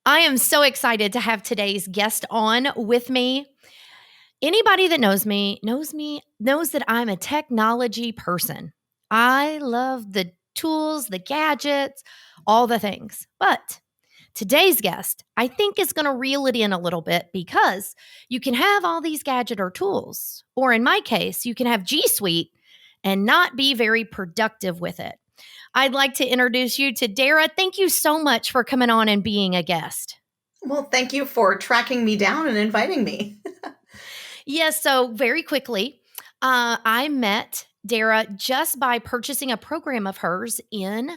I am so excited to have today's guest on with me. Anybody that knows that I'm a technology person. I love the tools, the gadgets, all the things. But today's guest, I think, is going to reel it in a little bit because you can have all these gadget or tools, or in my case, you can have GSuite and not be very productive with it. I'd like to introduce you to Dara. Thank you so much for coming on and being a guest. Well, thank you for tracking me down and inviting me. Yes, so very quickly, I met Dara just by purchasing a program of hers in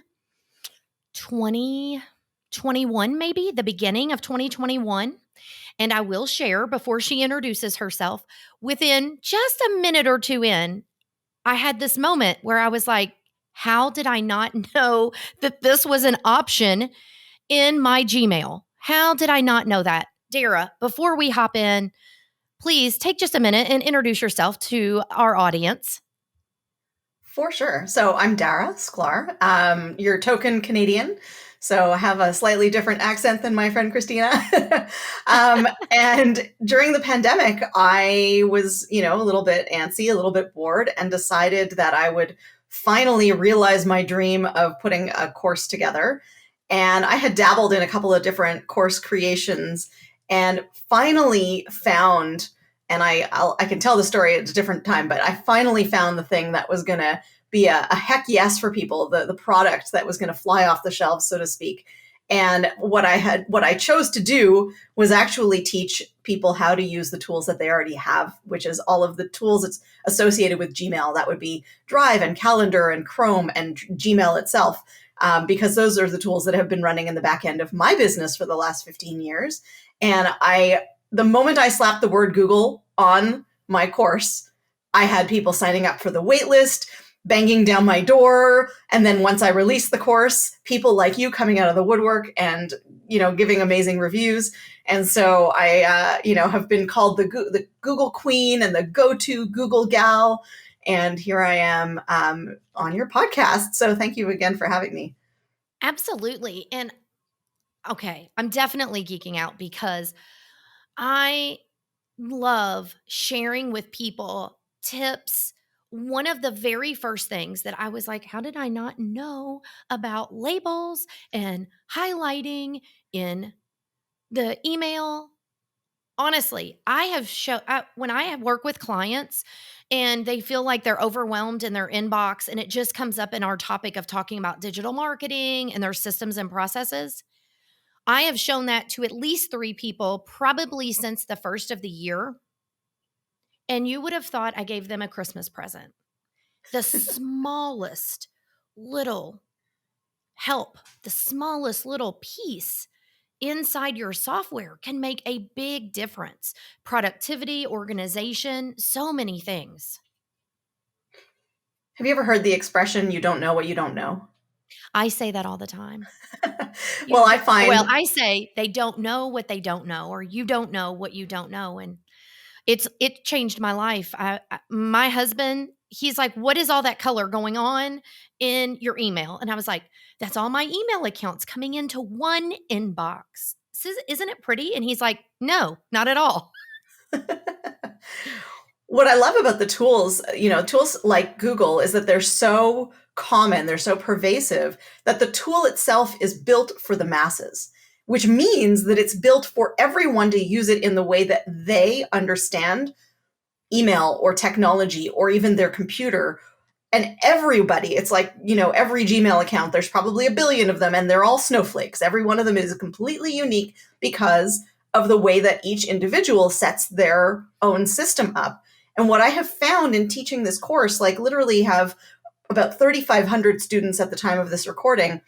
2021, maybe the beginning of 2021. And I will share before she introduces herself, within just a minute or two in, I had this moment where I was like, how did I not know that this was an option in my Gmail? How did I not know that? Dara, before we hop in, please take just a minute and introduce yourself to our audience. For sure. So I'm Dara Sklar. You're token Canadian. So I have a slightly different accent than my friend Kristina. And during the pandemic, I was, a little bit antsy, a little bit bored, and decided that I would finally realize my dream of putting a course together. And I had dabbled in a couple of different course creations and finally found, and I can tell the story at a different time, but I finally found the thing that was going to be a heck yes for people, the product that was going to fly off the shelves, so to speak. And what I chose to do was actually teach people how to use the tools that they already have, which is all of the tools that's associated with Gmail. That would be Drive and Calendar and Chrome and Gmail itself. Because those are the tools that have been running in the back end of my business for the last 15 years. And the moment I slapped the word Google on my course, I had people signing up for the wait list, banging down my door. And then once I released the course, people like you coming out of the woodwork and, giving amazing reviews. And so I, have been called the Google Queen and the go-to Google gal. And here I am on your podcast. So thank you again for having me. Absolutely. And okay, I'm definitely geeking out because I love sharing with people tips. One of the very first things that I was like, how did I not know about labels and highlighting in the email? Honestly, I have when I have work with clients and they feel like they're overwhelmed in their inbox and it just comes up in our topic of talking about digital marketing and their systems and processes. I have shown that to at least 3 people, probably since the first of the year. And you would have thought I gave them a Christmas present. The smallest little help, the smallest little piece inside your software can make a big difference. Productivity, organization, so many things. Have you ever heard the expression, you don't know what you don't know? I say that all the time. I say they don't know what they don't know, or you don't know what you don't know. And it changed my life. My husband, he's like, what is all that color going on in your email? And I was like, that's all my email accounts coming into one inbox. Isn't it pretty? And he's like, no, not at all. What I love about the tools, tools like Google, is that they're so common, they're so pervasive that the tool itself is built for the masses, which means that it's built for everyone to use it in the way that they understand email or technology or even their computer. And everybody, it's like, every Gmail account, there's probably a billion of them and they're all snowflakes. Every one of them is completely unique because of the way that each individual sets their own system up. And what I have found in teaching this course, like literally have about 3,500 students at the time of this recording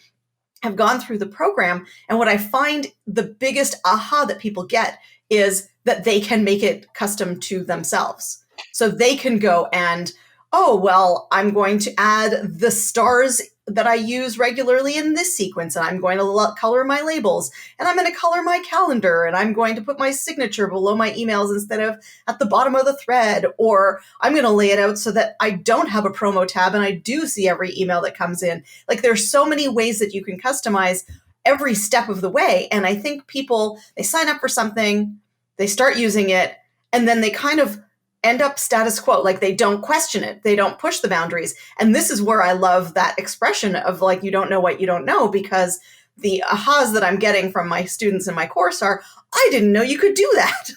have gone through the program. And what I find the biggest aha that people get is that they can make it custom to themselves. So they can go and, oh, well, I'm going to add the stars that I use regularly in this sequence, and I'm going to color my labels, and I'm going to color my calendar, and I'm going to put my signature below my emails instead of at the bottom of the thread, or I'm going to lay it out so that I don't have a promo tab and I do see every email that comes in. Like, there's so many ways that you can customize, every step of the way. And I think people, they sign up for something, they start using it, and then they kind of end up status quo. Like they don't question it. They don't push the boundaries. And this is where I love that expression of like, you don't know what you don't know, because the ahas that I'm getting from my students in my course are, I didn't know you could do that.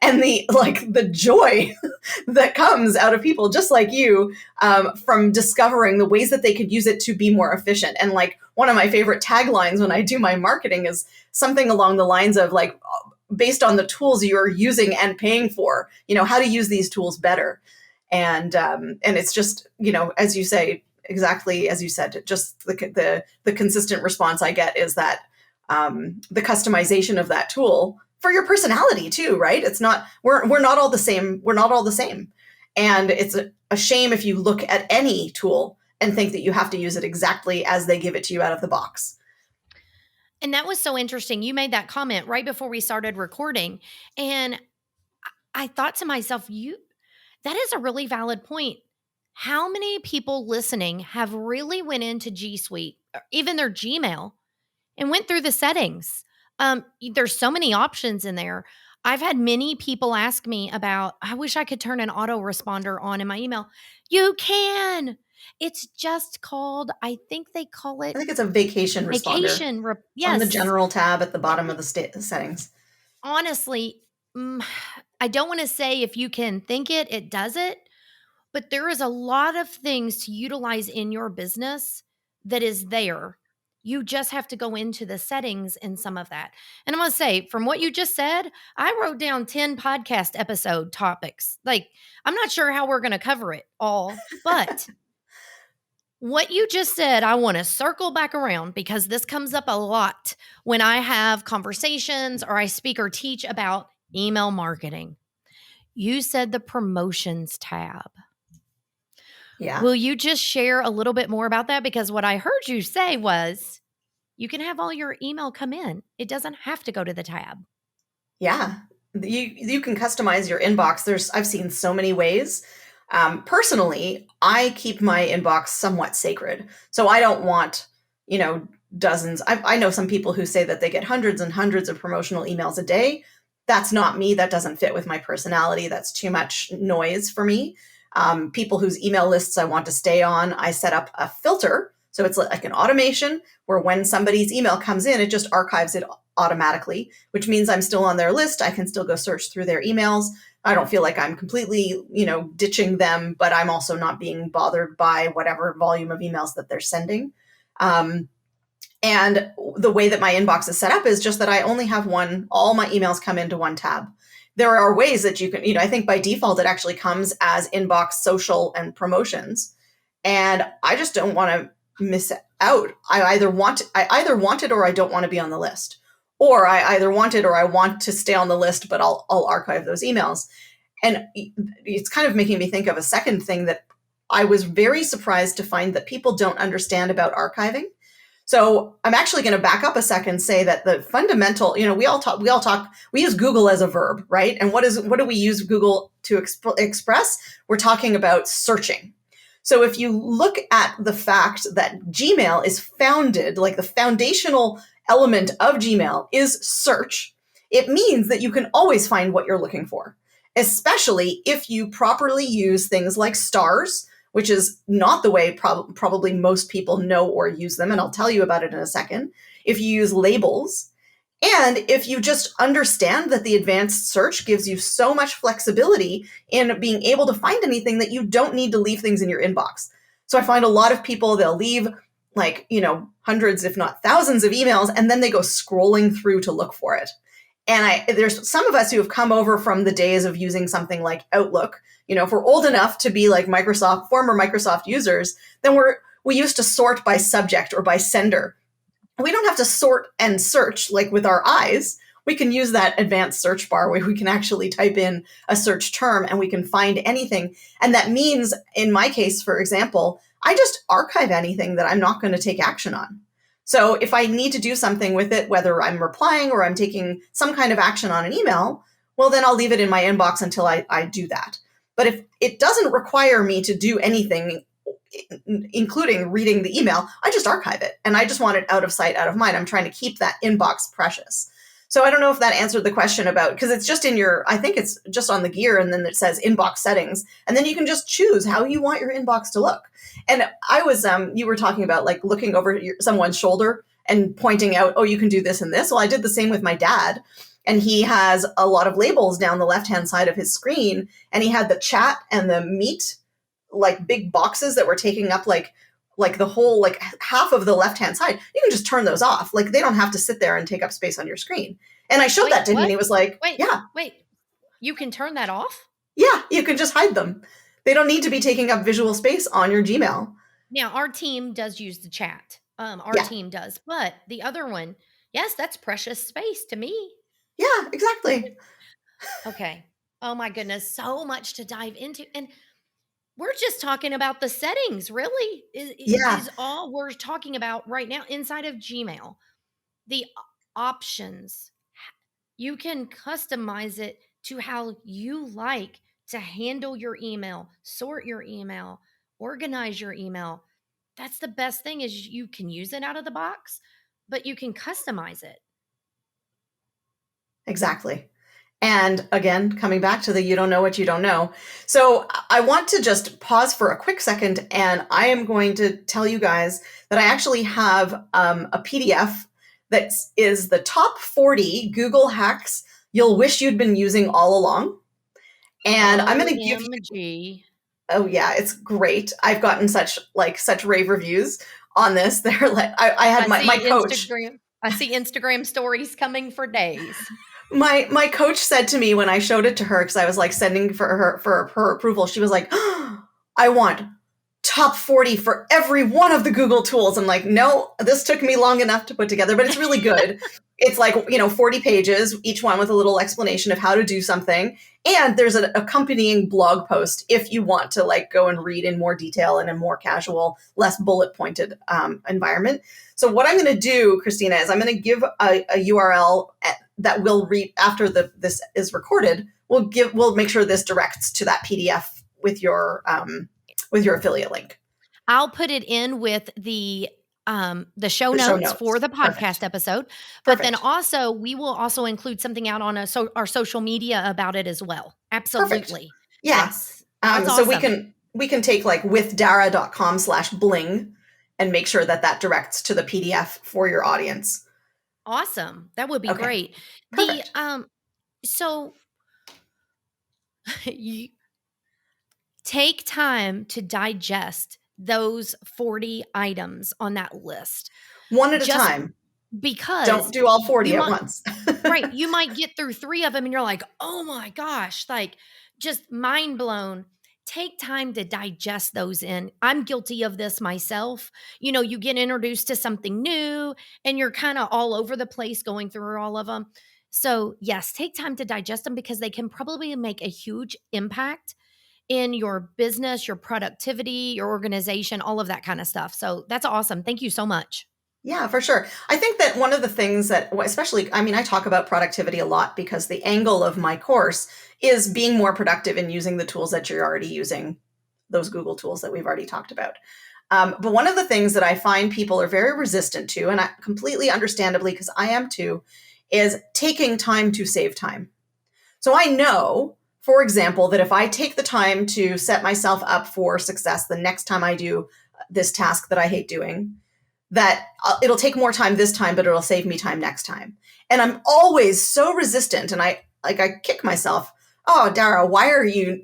And the joy that comes out of people just like you, from discovering the ways that they could use it to be more efficient. And like one of my favorite taglines when I do my marketing is something along the lines of like, based on the tools you're using and paying for, how to use these tools better. And it's just, as you say, exactly as you said, just the consistent response I get is that the customization of that tool for your personality too, right? It's not, we're not all the same. We're not all the same. And it's a shame if you look at any tool and think that you have to use it exactly as they give it to you out of the box. And that was so interesting. You made that comment right before we started recording. And I thought to myself, that is a really valid point. How many people listening have really went into GSuite, or even their Gmail, and went through the settings? There's so many options in there. I've had many people ask me about, I wish I could turn an autoresponder on in my email. You can. It's just called, I think they call it I think it's a vacation responder. It's on the Yes. general tab at the bottom of the settings. Honestly, I don't want to say if you can think it, it does it, but there is a lot of things to utilize in your business that is there. You just have to go into the settings in some of that. And I'm going to say, from what you just said, I wrote down 10 podcast episode topics. Like, I'm not sure how we're going to cover it all, but what you just said, I want to circle back around because this comes up a lot when I have conversations or I speak or teach about email marketing. You said the promotions tab. Yeah. Will you just share a little bit more about that? Because what I heard you say was you can have all your email come in. It doesn't have to go to the tab. Yeah. You can customize your inbox. I've seen so many ways. Personally, I keep my inbox somewhat sacred. So I don't want, dozens. I know some people who say that they get hundreds and hundreds of promotional emails a day. That's not me. That doesn't fit with my personality. That's too much noise for me. People whose email lists I want to stay on, I set up a filter. So it's like an automation where when somebody's email comes in, it just archives it automatically, which means I'm still on their list. I can still go search through their emails. I don't feel like I'm completely, ditching them, but I'm also not being bothered by whatever volume of emails that they're sending. And the way that my inbox is set up is just that I only have all my emails come into one tab. There are ways that you can, I think by default, it actually comes as inbox, social, and promotions. And I just don't want to miss out. I either want it or I don't want to be on the list. Or I either want it or I want to stay on the list, but I'll archive those emails. And it's kind of making me think of a second thing that I was very surprised to find that people don't understand about archiving. So I'm actually going to back up a second and say that the fundamental, we use Google as a verb, right? And what do we use Google to express? We're talking about searching. So if you look at the fact that Gmail is founded, like the foundational element of Gmail is search, it means that you can always find what you're looking for, especially if you properly use things like stars, which is not the way probably most people know or use them. And I'll tell you about it in a second. If you use labels, and if you just understand that the advanced search gives you so much flexibility in being able to find anything that you don't need to leave things in your inbox. So I find a lot of people, they'll leave hundreds, if not thousands of emails, and then they go scrolling through to look for it. And there's some of us who have come over from the days of using something like Outlook. If we're old enough to be like former Microsoft users, then we used to sort by subject or by sender. We don't have to sort and search like with our eyes. We can use that advanced search bar where we can actually type in a search term and we can find anything. And that means, in my case, for example, I just archive anything that I'm not going to take action on. So if I need to do something with it, whether I'm replying or I'm taking some kind of action on an email, well, then I'll leave it in my inbox until I do that. But if it doesn't require me to do anything, including reading the email, I just archive it. And I just want it out of sight, out of mind. I'm trying to keep that inbox precious. So I don't know if that answered the question about, because it's just in your, I think it's just on the gear, and then it says inbox settings. And then you can just choose how you want your inbox to look. And I was, you were talking about like looking over someone's shoulder and pointing out, oh, you can do this and this. Well, I did the same with my dad. And he has a lot of labels down the left-hand side of his screen. And he had the chat and the meet, like big boxes that were taking up like the whole, like half of the left-hand side. You can just turn those off. Like they don't have to sit there and take up space on your screen. And I showed that to him and he was like, wait, you can turn that off? Yeah, you can just hide them. They don't need to be taking up visual space on your Gmail. Now, our team does use the chat. Our team does. But the other one, yes, that's precious space to me. Yeah, exactly. Okay. Oh my goodness. So much to dive into. And we're just talking about the settings, really, is all we're talking about right now inside of Gmail. The options. You can customize it to how you like to handle your email, sort your email, organize your email. That's the best thing is you can use it out of the box, but you can customize it. Exactly. And again, coming back to the you don't know what you don't know. So I want to just pause for a quick second, and I am going to tell you guys that I actually have a PDF that is the top 40 Google hacks you'll wish you'd been using all along. And I'm going to give you... Oh yeah, it's great. I've gotten such rave reviews on this. They're like, I had my coach. I see Instagram stories coming for days. My coach said to me when I showed it to her, because I was like sending for her approval, she was like, oh, I want top 40 for every one of the Google tools. I'm like, no, this took me long enough to put together, but it's really good. It's like, 40 pages, each one with a little explanation of how to do something. And there's an accompanying blog post if you want to like go and read in more detail in a more casual, less bullet pointed environment. So what I'm going to do, Kristina, is I'm going to give a URL that we'll read after this is recorded. We'll make sure this directs to that PDF with your affiliate link. I'll put it in with the show notes for the podcast episode, but then also we will also include something out on our social media about it as well. Absolutely. Perfect. Yes. So we can take like withdara.com/bling and make sure that directs to the PDF for your audience. Awesome. That would be great. Perfect. So you take time to digest those 40 items on that list. One at a time. Because don't do all 40 at once. Right. You might get through 3 of them and you're like, oh my gosh, like just mind blown. Take time to digest those in. I'm guilty of this myself. You get introduced to something new and you're kind of all over the place going through all of them. So yes, take time to digest them because they can probably make a huge impact in your business, your productivity, your organization, all of that kind of stuff. So that's awesome. Thank you so much. Yeah, for sure. I think that one of the things that, especially, I talk about productivity a lot because the angle of my course is being more productive and using the tools that you're already using, those Google tools that we've already talked about. But one of the things that I find people are very resistant to, and I completely understandably, because I am too, is taking time to save time. So I know, for example, that if I take the time to set myself up for success the next time I do this task that I hate doing, that it'll take more time this time, but it'll save me time next time. And I'm always so resistant. And I kick myself. Oh, Dara, why are you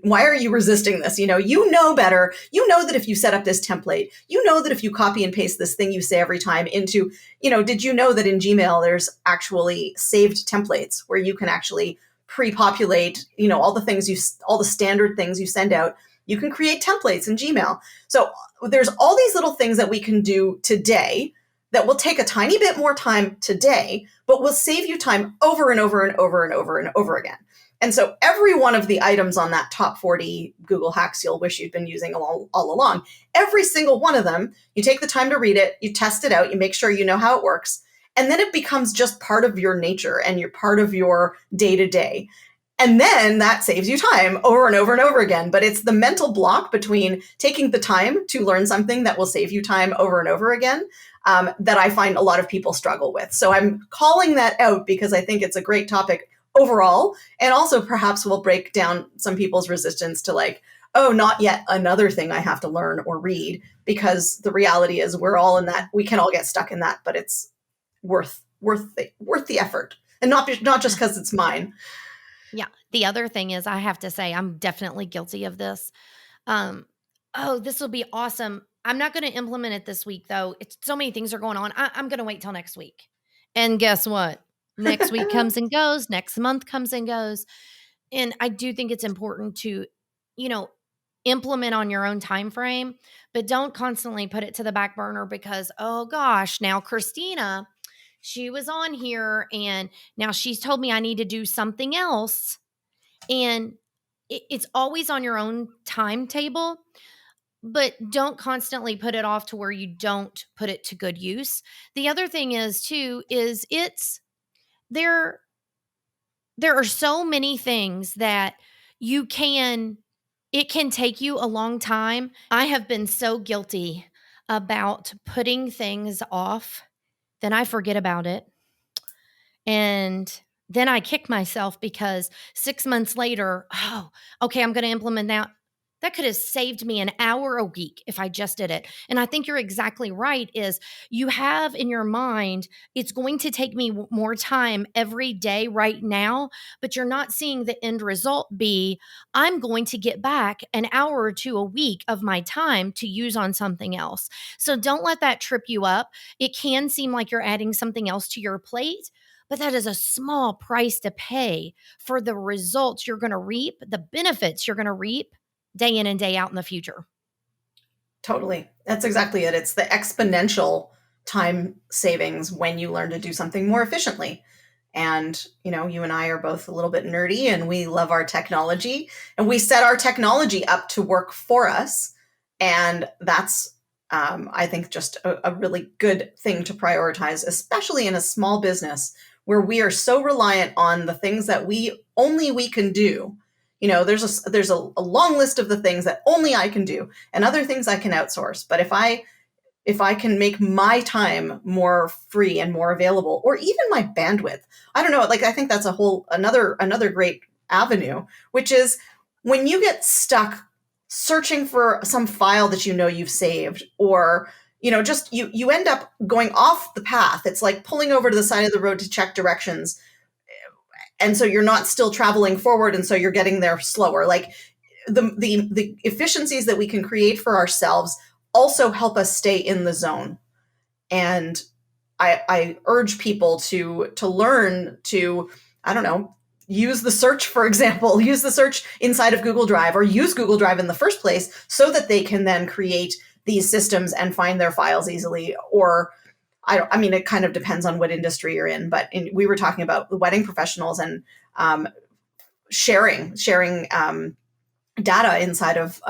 resisting this? You know better. You know that if you set up this template, you know that if you copy and paste this thing you say every time into, did you know that in Gmail, there's actually saved templates where you can actually pre-populate, all the standard things you send out. You can create templates in Gmail. So there's all these little things that we can do today that will take a tiny bit more time today, but will save you time over and over and over and over and over again. And so every one of the items on that top 40 Google hacks you'll wish you'd been using all along, every single one of them, you take the time to read it, you test it out, you make sure you know how it works, and then it becomes just part of your nature and you're part of your day-to-day. And then that saves you time over and over and over again. But it's the mental block between taking the time to learn something that will save you time over and over again that I find a lot of people struggle with. So I'm calling that out because I think it's a great topic overall. And also perhaps will break down some people's resistance to like, oh, not yet another thing I have to learn or read, because the reality is we're all in that. We can all get stuck in that, but it's worth the effort, and not just because it's mine. Yeah. The other thing is, I have to say, I'm definitely guilty of this. Um, oh, this will be awesome. I'm not going to implement it this week, though. It's so many things are going on. I'm going to wait till next week. And guess what? Next week comes and goes. Next month comes and goes. And I do think it's important to, you know, implement on your own time frame, but don't constantly put it to the back burner because, oh gosh, now Kristina, she was on here and now she's told me I need to do something else. And it's always on your own timetable, but don't constantly put it off to where you don't put it to good use. The other thing is too, is it's there there are so many things that you can it can take you a long time. I have been so guilty about putting things off, then I forget about it. And then I kick myself because 6 months later, oh, okay, I'm going to implement that. That could have saved me an hour a week if I just did it. And I think you're exactly right is you have in your mind, it's going to take me more time every day right now, but you're not seeing the end result be, I'm going to get back an hour or two a week of my time to use on something else. So don't let that trip you up. It can seem like you're adding something else to your plate, but that is a small price to pay for the results you're going to reap, the benefits you're going to reap day in and day out in the future. Totally. That's exactly it. It's the exponential time savings when you learn to do something more efficiently. And, you and I are both a little bit nerdy and we love our technology and we set our technology up to work for us. And that's, I think, just a really good thing to prioritize, especially in a small business where we are so reliant on the things that we can do. There's a long list of the things that only I can do and other things I can outsource. But if I can make my time more free and more available, or even my bandwidth, I don't know, like I think that's another great avenue, which is when you get stuck searching for some file that you've saved, or just you end up going off the path. It's like pulling over to the side of the road to check directions, and so you're not still traveling forward, and so you're getting there slower. Like the efficiencies that we can create for ourselves also help us stay in the zone. And I urge people to learn to, I don't know, use the search, for example, use the search inside of Google Drive, or use Google Drive in the first place so that they can then create these systems and find their files easily. Or it kind of depends on what industry you're in, but we were talking about the wedding professionals and sharing data inside of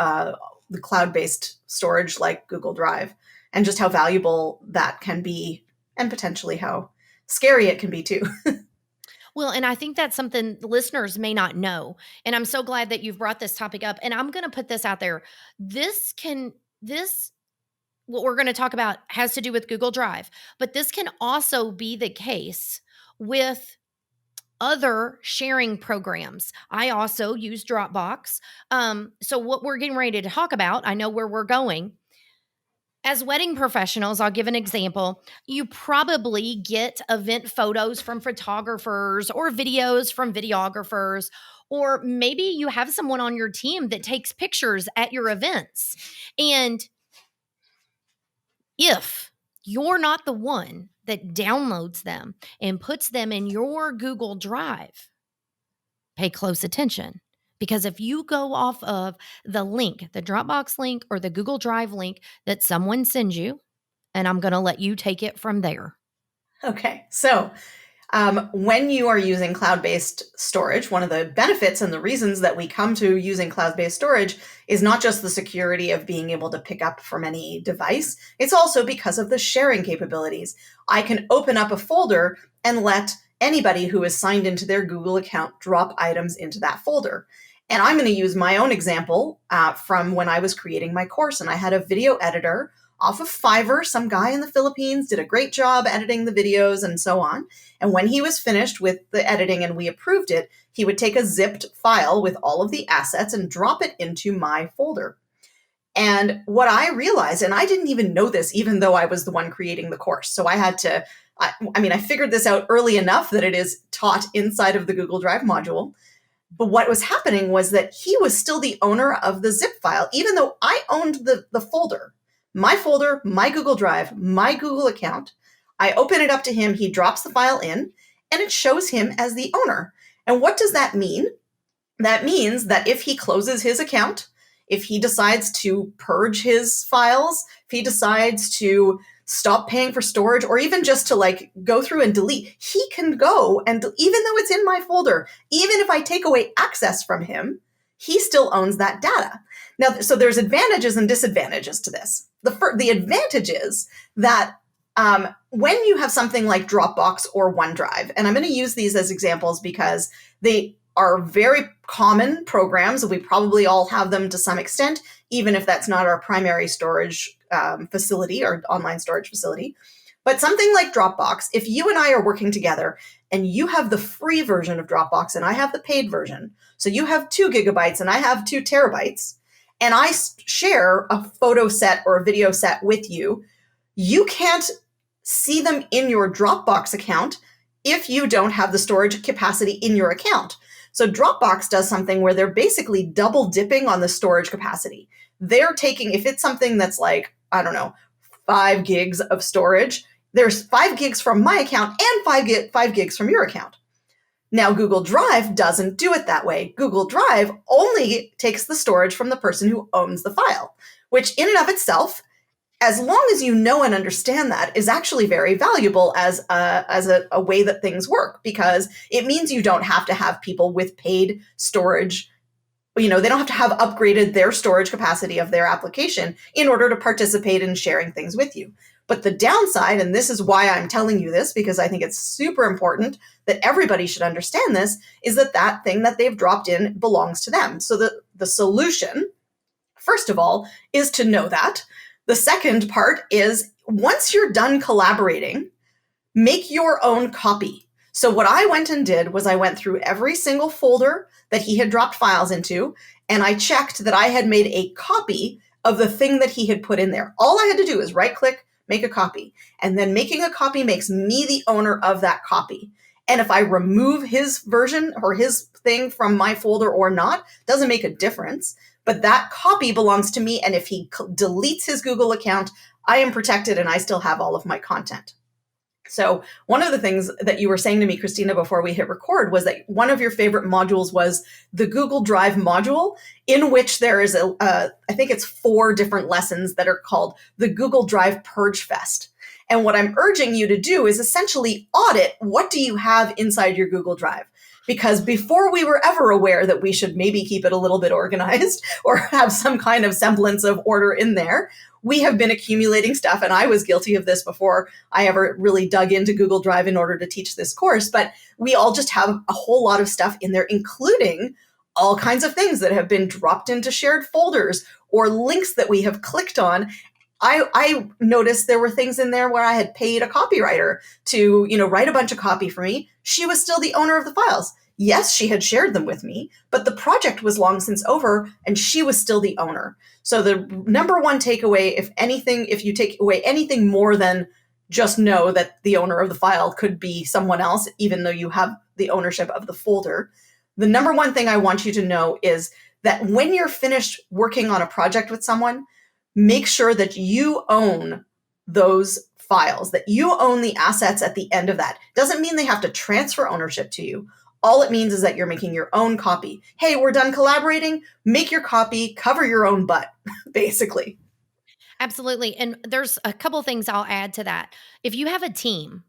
the cloud-based storage like Google Drive, and just how valuable that can be, and potentially how scary it can be too. Well, and I think that's something the listeners may not know. And I'm so glad that you've brought this topic up. And I'm going to put this out there. What we're going to talk about has to do with Google Drive, but this can also be the case with other sharing programs. I also use Dropbox. So what we're getting ready to talk about, I know where we're going. As wedding professionals, I'll give an example. You probably get event photos from photographers or videos from videographers, or maybe you have someone on your team that takes pictures at your events. And if you're not the one that downloads them and puts them in your Google Drive, pay close attention. Because if you go off of the link, the Dropbox link or the Google Drive link that someone sends you, and I'm going to let you take it from there. Okay. So when you are using cloud-based storage, one of the benefits and the reasons that we come to using cloud-based storage is not just the security of being able to pick up from any device. It's also because of the sharing capabilities. I can open up a folder and let anybody who is signed into their Google account drop items into that folder. And I'm going to use my own example from when I was creating my course, and I had a video editor off of Fiverr. Some guy in the Philippines did a great job editing the videos and so on. And when he was finished with the editing and we approved it, he would take a zipped file with all of the assets and drop it into my folder. And what I realized, and I didn't even know this, even though I was the one creating the course. So I had to, I figured this out early enough that it is taught inside of the Google Drive module. But what was happening was that he was still the owner of the zip file, even though I owned the folder, my Google Drive, my Google account. I open it up to him, he drops the file in, and it shows him as the owner. And what does that mean? That means that if he closes his account, if he decides to purge his files, if he decides to stop paying for storage, or even just to like go through and delete, he can go and even though it's in my folder, even if I take away access from him, he still owns that data. Now, so there's advantages and disadvantages to this. The advantage is that when you have something like Dropbox or OneDrive, and I'm going to use these as examples because they are very common programs. We probably all have them to some extent, even if that's not our primary storage facility or online storage facility. But something like Dropbox, if you and I are working together and you have the free version of Dropbox and I have the paid version, so you have 2 gigabytes and I have 2 terabytes, and I share a photo set or a video set with you, you can't see them in your Dropbox account if you don't have the storage capacity in your account. So Dropbox does something where they're basically double dipping on the storage capacity. They're taking, if it's something that's like, I don't know, 5 gigs of storage, there's 5 gigs from my account and 5 gigs from your account. Now, Google Drive doesn't do it that way. Google Drive only takes the storage from the person who owns the file, which in and of itself, as long as you know and understand that, is actually very valuable as a way that things work, because it means you don't have to have people with paid storage. They don't have to have upgraded their storage capacity of their application in order to participate in sharing things with you. But the downside, and this is why I'm telling you this, because I think it's super important that everybody should understand this, is that thing that they've dropped in belongs to them. So the solution, first of all, is to know that. The second part is, once you're done collaborating, make your own copy. So what I went and did was I went through every single folder that he had dropped files into, and I checked that I had made a copy of the thing that he had put in there. All I had to do is right-click, make a copy. And then making a copy makes me the owner of that copy. And if I remove his version or his thing from my folder or not, doesn't make a difference. But that copy belongs to me, and if he deletes his Google account, I am protected and I still have all of my content. So one of the things that you were saying to me, Kristina, before we hit record, was that one of your favorite modules was the Google Drive module, in which there is I think it's 4 different lessons that are called the Google Drive Purge Fest. And what I'm urging you to do is essentially audit, what do you have inside your Google Drive? Because before we were ever aware that we should maybe keep it a little bit organized or have some kind of semblance of order in there, we have been accumulating stuff. And I was guilty of this before I ever really dug into Google Drive in order to teach this course. But we all just have a whole lot of stuff in there, including all kinds of things that have been dropped into shared folders or links that we have clicked on. I noticed there were things in there where I had paid a copywriter to, write a bunch of copy for me. She was still the owner of the files. Yes, she had shared them with me, but the project was long since over and she was still the owner. So the number one takeaway, if you take away anything more than just know that the owner of the file could be someone else, even though you have the ownership of the folder, the number one thing I want you to know is that when you're finished working on a project with someone, make sure that you own those files, that you own the assets at the end of that. Doesn't mean they have to transfer ownership to you. All it means is that you're making your own copy. Hey, we're done collaborating. Make your copy, cover your own butt, basically. Absolutely. And there's a couple things I'll add to that. If you have a team,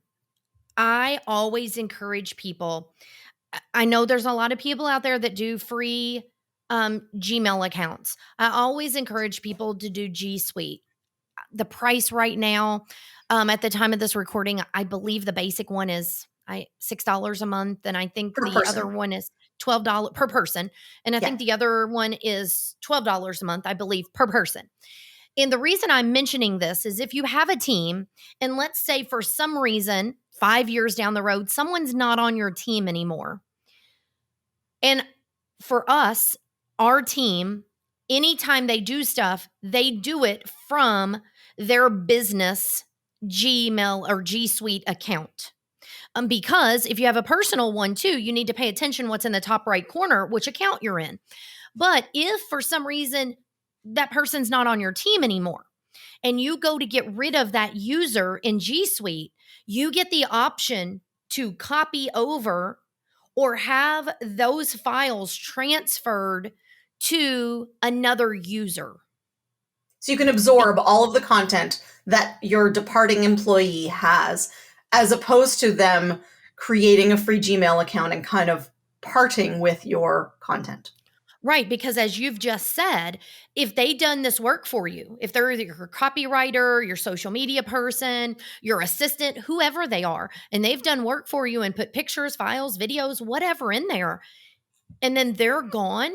I always encourage people. I know there's a lot of people out there that do free Gmail accounts. I always encourage people to do GSuite. The price right now, at the time of this recording, I believe the basic one is $6 a month, and I think Per the other person. one is $12 per person, and I Yeah. think the other one is $12 a month, I believe, per person. And the reason I'm mentioning this is if you have a team, and let's say for some reason, 5 years down the road, someone's not on your team anymore. And for us, our team, anytime they do stuff, they do it from their business Gmail or G Suite account. Because if you have a personal one too, you need to pay attention what's in the top right corner, which account you're in. But if for some reason that person's not on your team anymore, and you go to get rid of that user in G Suite, you get the option to copy over or have those files transferred to another user. So you can absorb all of the content that your departing employee has, as opposed to them creating a free Gmail account and kind of parting with your content. Right, because as you've just said, if they done this work for you, if they're your copywriter, your social media person, your assistant, whoever they are, and they've done work for you and put pictures, files, videos, whatever in there, and then they're gone,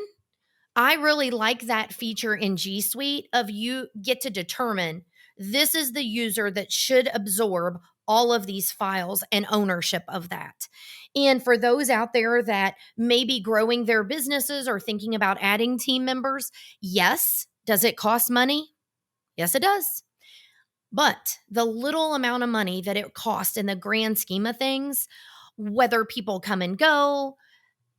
I really like that feature in G Suite of you get to determine this is the user that should absorb all of these files and ownership of that. And for those out there that may be growing their businesses or thinking about adding team members, yes, does it cost money? Yes, it does. But the little amount of money that it costs in the grand scheme of things, whether people come and go,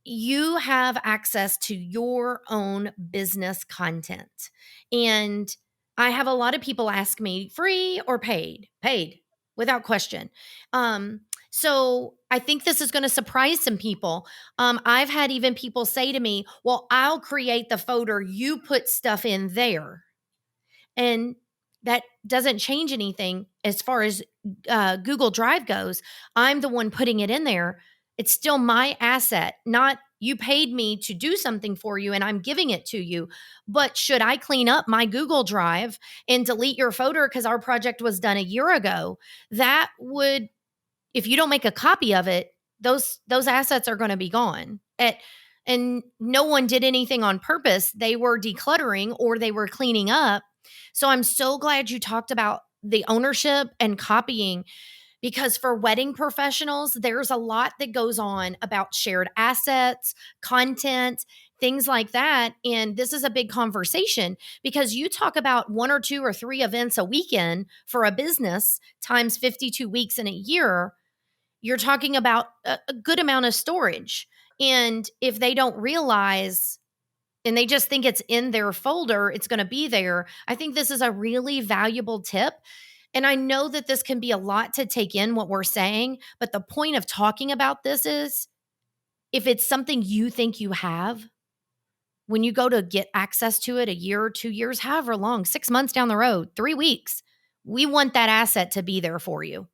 you have access to your own business content. And I have a lot of people ask me free or paid? Paid, without question. Um, so I think this is going to surprise some people. I've had even people say to me, well, I'll create the folder, you put stuff in there. And that doesn't change anything as far as Google Drive goes. I'm the one putting it in there. It's still my asset, not you paid me to do something for you and I'm giving it to you. But should I clean up my Google Drive and delete your folder because our project was done a year ago? That would, if you don't make a copy of it, those assets are going to be gone. And no one did anything on purpose. They were decluttering or they were cleaning up. So I'm so glad you talked about the ownership and copying, because for wedding professionals, there's a lot that goes on about shared assets, content, things like that. And this is a big conversation because you talk about 1 or 2 or 3 events a weekend for a business times 52 weeks in a year. You're talking about a good amount of storage. And if they don't realize and they just think it's in their folder, it's going to be there. I think this is a really valuable tip. And I know that this can be a lot to take in what we're saying, but the point of talking about this is if it's something you think you have, when you go to get access to it a year or 2 years, however long, 6 months down the road, 3 weeks, we want that asset to be there for you.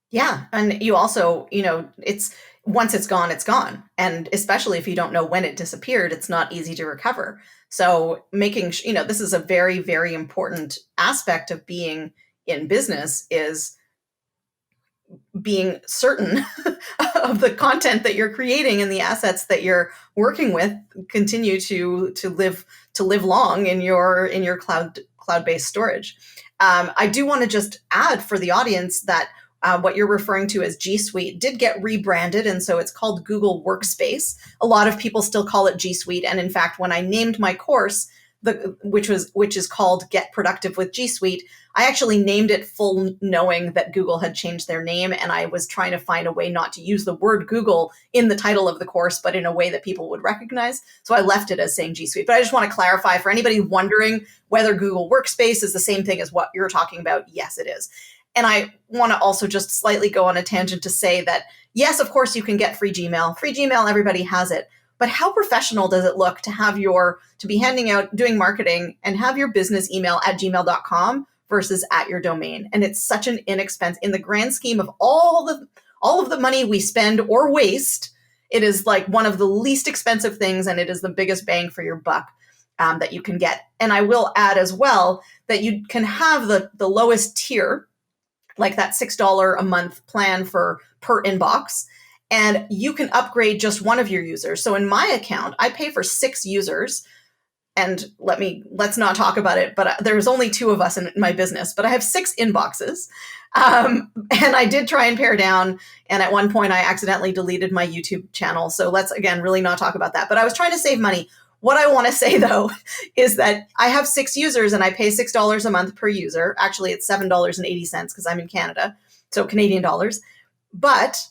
Yeah. And you also, it's once it's gone, it's gone. And especially if you don't know when it disappeared, it's not easy to recover. So this is a very, very important aspect of being in business is being certain of the content that you're creating and the assets that you're working with continue to live long in your cloud-based storage. I do want to just add for the audience that what you're referring to as G Suite did get rebranded, and so it's called Google Workspace. A lot of people still call it G Suite, and in fact, when I named my course, which is called Get Productive with G Suite, I actually named it full knowing that Google had changed their name, and I was trying to find a way not to use the word Google in the title of the course, but in a way that people would recognize. So I left it as saying G Suite. But I just want to clarify for anybody wondering whether Google Workspace is the same thing as what you're talking about. Yes, it is. And I want to also just slightly go on a tangent to say that, yes, of course, you can get free Gmail. Free Gmail, everybody has it. But how professional does it look to be handing out, doing marketing and have your business email at gmail.com versus at your domain? And it's such an inexpensive, in the grand scheme of all of the money we spend or waste, it is like one of the least expensive things, and it is the biggest bang for your buck that you can get. And I will add as well that you can have the lowest tier like that $6 a month plan for per inbox. And you can upgrade just one of your users. So in my account, I pay for 6 users. And let's not talk about it, but there's only 2 of us in my business, but I have 6 inboxes. And I did try and pare down. And at one point I accidentally deleted my YouTube channel. So let's, again, really not talk about that. But I was trying to save money. What I want to say, though, is that I have 6 users and I pay $6 a month per user. Actually, it's $7.80 because I'm in Canada, so Canadian dollars. But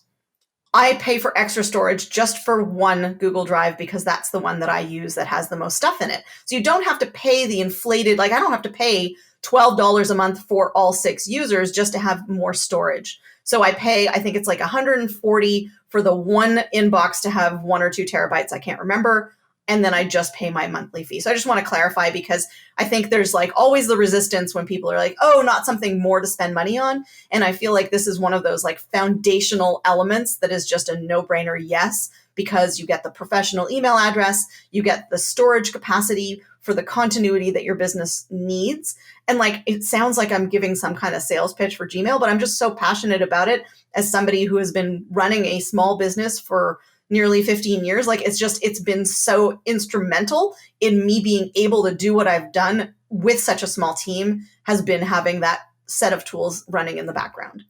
I pay for extra storage just for one Google Drive because that's the one that I use that has the most stuff in it. So you don't have to pay the inflated, like I don't have to pay $12 a month for all 6 users just to have more storage. So I pay, I think it's like $140 for the one inbox to have 1 or 2 terabytes. I can't remember. And then I just pay my monthly fee. So I just want to clarify because I think there's like always the resistance when people are like, oh, not something more to spend money on. And I feel like this is one of those like foundational elements that is just a no-brainer yes, because you get the professional email address, you get the storage capacity for the continuity that your business needs. And like, it sounds like I'm giving some kind of sales pitch for Gmail, but I'm just so passionate about it as somebody who has been running a small business for nearly 15 years. Like it's been so instrumental in me being able to do what I've done with such a small team, has been having that set of tools running in the background.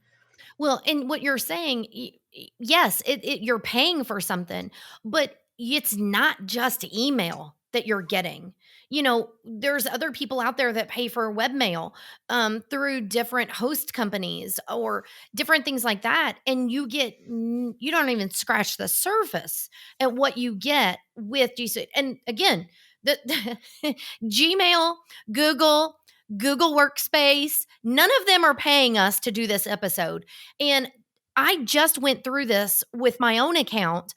Well, and what you're saying, yes, you're paying for something, but it's not just email that you're getting. There's other people out there that pay for webmail through different host companies or different things like that. And you don't even scratch the surface at what you get with GSuite. And again, the Gmail, Google Workspace, none of them are paying us to do this episode. And I just went through this with my own account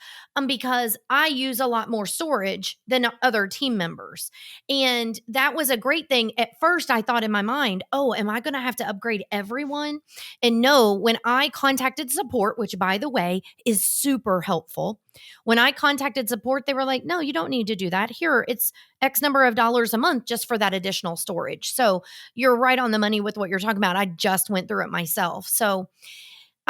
because I use a lot more storage than other team members. And that was a great thing. At first, I thought in my mind, oh, am I going to have to upgrade everyone? And no, when I contacted support, which by the way is super helpful, when I contacted support, they were like, no, you don't need to do that. Here, it's X number of dollars a month just for that additional storage. So you're right on the money with what you're talking about. I just went through it myself. So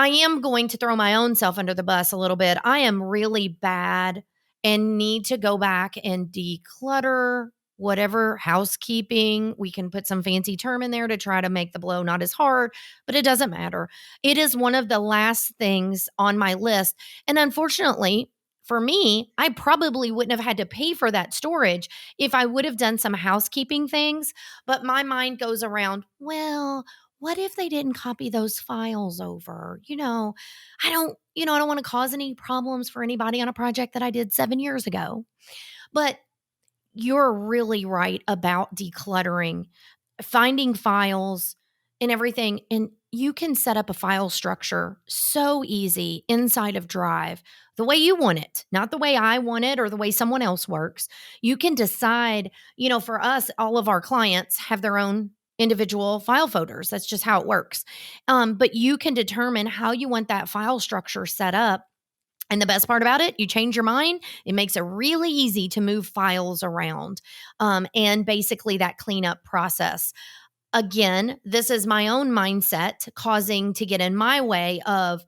I am going to throw my own self under the bus a little bit. I am really bad and need to go back and declutter whatever housekeeping. We can put some fancy term in there to try to make the blow not as hard, but it doesn't matter. It is one of the last things on my list. And unfortunately, for me, I probably wouldn't have had to pay for that storage if I would have done some housekeeping things. But my mind goes around, well, what if they didn't copy those files over? I don't want to cause any problems for anybody on a project that I did 7 years ago. But you're really right about decluttering, finding files and everything. And you can set up a file structure so easy inside of Drive, the way you want it, not the way I want it or the way someone else works. You can decide, for us, all of our clients have their own individual file folders. That's just how it works. But you can determine how you want that file structure set up. And the best part about it, you change your mind. It makes it really easy to move files around and basically that cleanup process. Again, this is my own mindset causing to get in my way of,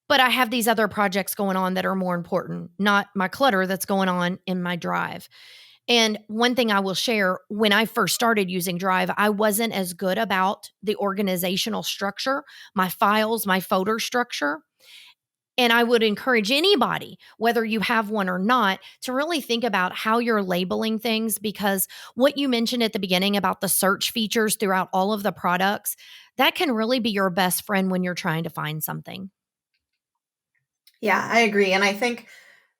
but I have these other projects going on that are more important, not my clutter that's going on in my Drive. And one thing I will share, when I first started using Drive, I wasn't as good about the organizational structure, my files, my folder structure. And I would encourage anybody, whether you have one or not, to really think about how you're labeling things, because what you mentioned at the beginning about the search features throughout all of the products, that can really be your best friend when you're trying to find something. Yeah, I agree. And I think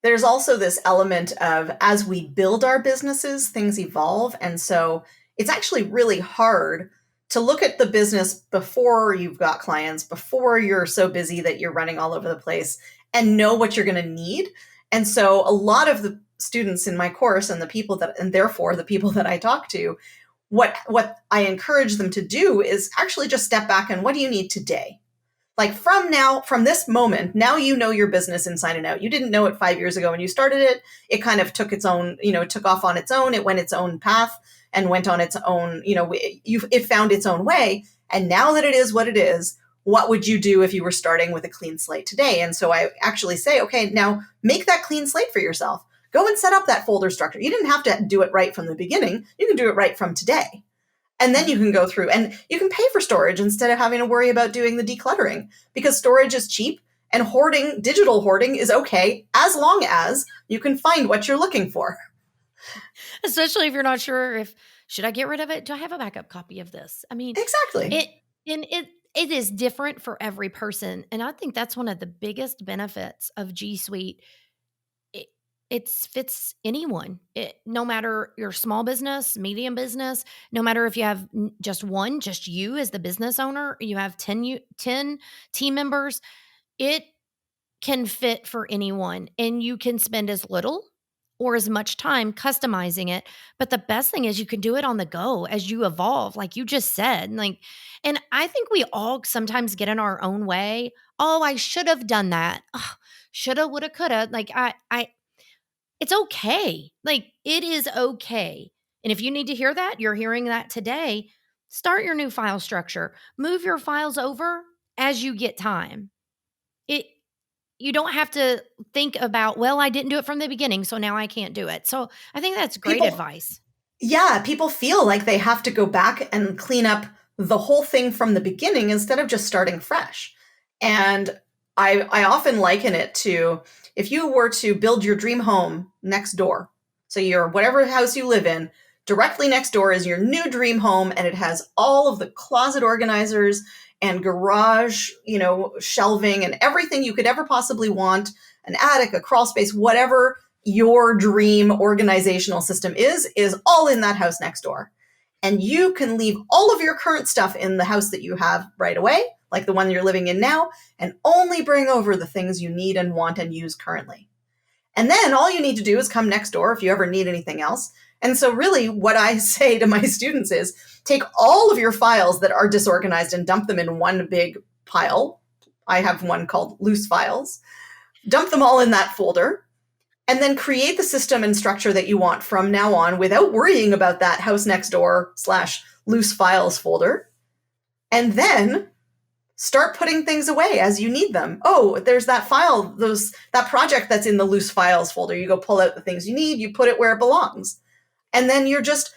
there's also this element of, as we build our businesses, things evolve. And so it's actually really hard to look at the business before you've got clients, before you're so busy that you're running all over the place, and know what you're going to need. And so a lot of the students in my course and therefore the people that I talk to, what I encourage them to do is actually just step back and, what do you need today? Like from this moment, now you know your business inside and out. You didn't know it 5 years ago when you started it. It kind of took its own, took off on its own. It went its own path. and went on its own, it found its own way. And now that it is what it is, what would you do if you were starting with a clean slate today? And so I actually say, okay, now make that clean slate for yourself. Go and set up that folder structure. You didn't have to do it right from the beginning. You can do it right from today. And then you can go through and you can pay for storage instead of having to worry about doing the decluttering, because storage is cheap and digital hoarding is okay as long as you can find what you're looking for. Especially if you're not sure if, should I get rid of it? Do I have a backup copy of this? I mean, Exactly. it is different for every person. And I think that's one of the biggest benefits of GSuite. It fits anyone. No matter your small business, medium business, no matter if you have just you as the business owner, you have 10 team members, it can fit for anyone, and you can spend as little or as much time customizing it. But the best thing is you can do it on the go as you evolve, like you just said. And I think we all sometimes get in our own way. Oh, I should have done that. Ugh, shoulda, woulda, coulda. It's okay. Like, it is okay. And if you need to hear that, you're hearing that today. Start your new file structure. Move your files over as you get time. It You don't have to think about, well, I didn't do it from the beginning, so now I can't do it. So I think that's great People advice. Yeah, people feel like they have to go back and clean up the whole thing from the beginning instead of just starting fresh. And I often liken it to, if you were to build your dream home next door. So your whatever house you live in, directly next door is your new dream home, and it has all of the closet organizers and garage, shelving and everything you could ever possibly want, an attic, a crawl space, whatever your dream organizational system is all in that house next door. And you can leave all of your current stuff in the house that you have right away, like the one you're living in now, and only bring over the things you need and want and use currently. And then all you need to do is come next door if you ever need anything else. And so really what I say to my students is, take all of your files that are disorganized and dump them in one big pile. I have one called loose files. Dump them all in that folder, and then create the system and structure that you want from now on without worrying about that house next door / loose files folder. And then start putting things away as you need them. Oh, there's that file, that project that's in the loose files folder. You go pull out the things you need, you put it where it belongs. And then you're just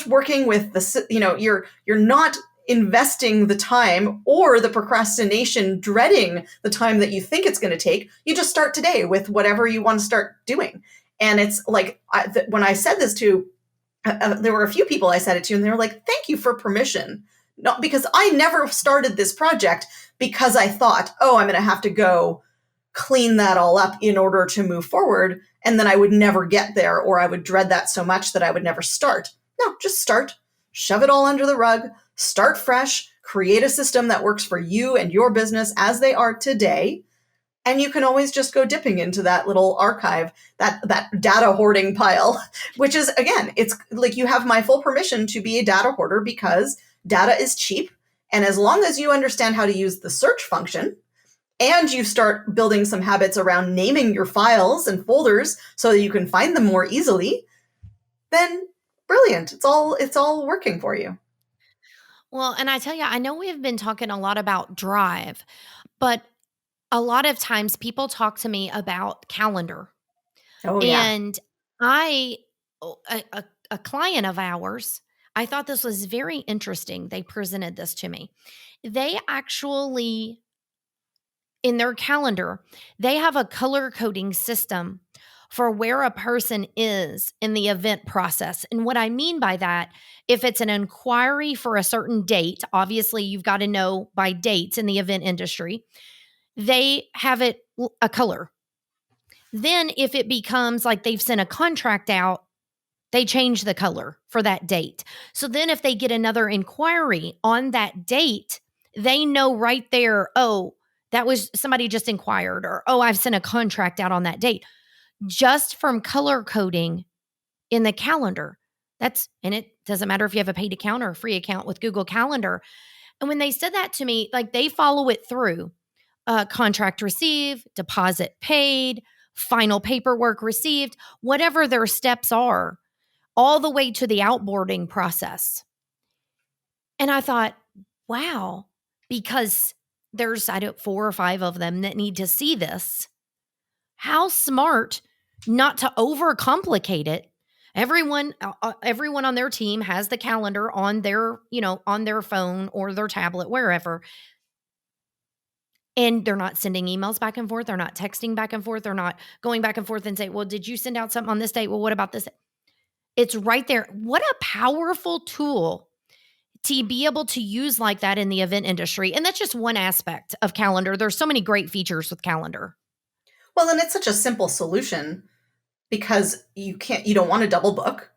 working with you're not investing the time or the procrastination, dreading the time that you think it's going to take. You just start today with whatever you want to start doing. And it's like, when I said this to, there were a few people I said it to, and they were like, thank you for permission. Not because I never started this project because I thought, oh, I'm going to have to go clean that all up in order to move forward. And then I would never get there, or I would dread that so much that I would never start. No, just start, shove it all under the rug, start fresh, create a system that works for you and your business as they are today. And you can always just go dipping into that little archive, that data hoarding pile, which is, again, it's like you have my full permission to be a data hoarder because data is cheap. And as long as you understand how to use the search function, and you start building some habits around naming your files and folders so that you can find them more easily, then brilliant. It's all working for you. Well, and I tell you, I know we have been talking a lot about Drive, but a lot of times people talk to me about calendar. Oh, yeah. And I, a client of ours, I thought this was very interesting. They presented this to me. They actually, in their calendar, they have a color coding system for where a person is in the event process. And what I mean by that, if it's an inquiry for a certain date, obviously you've got to know by dates in the event industry, they have it a color. Then if it becomes like they've sent a contract out, they change the color for that date. So then if they get another inquiry on that date, they know right there, oh, that was somebody just inquired, or, oh, I've sent a contract out on that date, just from color coding in the calendar. And it doesn't matter if you have a paid account or a free account with Google Calendar. And when they said that to me, like, they follow it through, contract received, deposit paid, final paperwork received, whatever their steps are. all the way to the outboarding process. And I thought, wow, because there's, I don't, 4 or 5 of them that need to see this. How smart not to overcomplicate it. Everyone on their team has the calendar on their, on their phone or their tablet, wherever. And they're not sending emails back and forth. They're not texting back and forth. They're not going back and forth and say, well, did you send out something on this date? Well, what about this? It's right there. What a powerful tool to be able to use like that in the event industry. And that's just one aspect of calendar. There's so many great features with calendar. Well, and it's such a simple solution because you don't want to double book,